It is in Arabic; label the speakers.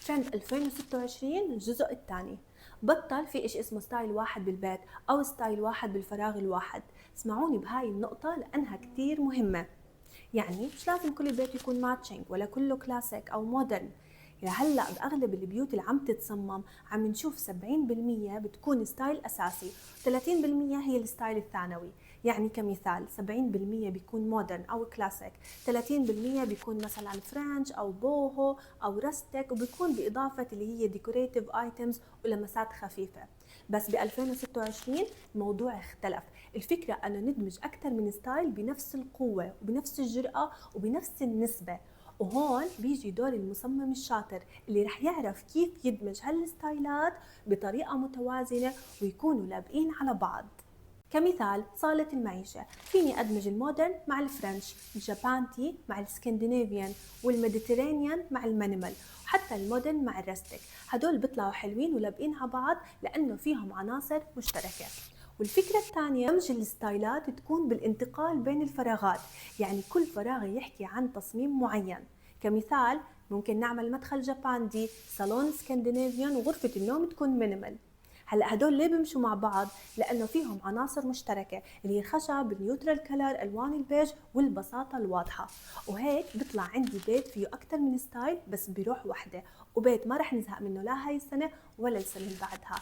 Speaker 1: ترند 2026 الجزء الثاني. بطل في إشي اسمه ستايل واحد بالبيت أو ستايل واحد بالفراغ الواحد. اسمعوني بهاي النقطة لأنها كتير مهمة. يعني مش لازم كل البيت يكون ماتشنج ولا كله كلاسيك أو مودرن. هلا بأغلب البيوت اللي عم تتصمم عم نشوف 70% بتكون ستايل أساسي، 30% هي الستايل الثانوي. يعني كمثال 70% بيكون مودرن أو كلاسيك، 30% بيكون مثلا فرنش أو بوهو أو رستك، وبيكون بإضافة اللي هي ديكوريتيف ايتمز ولمسات خفيفة. بس ب 2026 الموضوع اختلف. الفكرة أنه ندمج أكثر من ستايل بنفس القوة وبنفس الجرأة وبنفس النسبة. وهون بيجي دور المصمم الشاطر اللي رح يعرف كيف يدمج هالستايلات بطريقة متوازنة ويكونوا لابقين على بعض. كمثال صالة المعيشة، فيني أدمج المودرن مع الفرنش، الجابانتي مع الاسكندنافيان، والميديترينيان مع المينيمال، وحتى المودرن مع الرستك. هدول بيطلعوا حلوين ولابقين على بعض لأنه فيهم عناصر مشتركة. والفكرة الثانية دمج الستايلات تكون بالانتقال بين الفراغات، يعني كل فراغ يحكي عن تصميم معين. كمثال ممكن نعمل مدخل جاباندي، صالون اسكندنافيان، وغرفة النوم تكون مينيمال. هلا هدول ليه بيمشوا مع بعض؟ لانه فيهم عناصر مشتركه اللي هي الخشب، النيوترال كلر، الوان البيج، والبساطه الواضحه. وهيك بيطلع عندي بيت فيه اكثر من ستايل بس بروح واحده، وبيت ما رح نزهق منه لا هاي السنه ولا السنه اللي بعدها.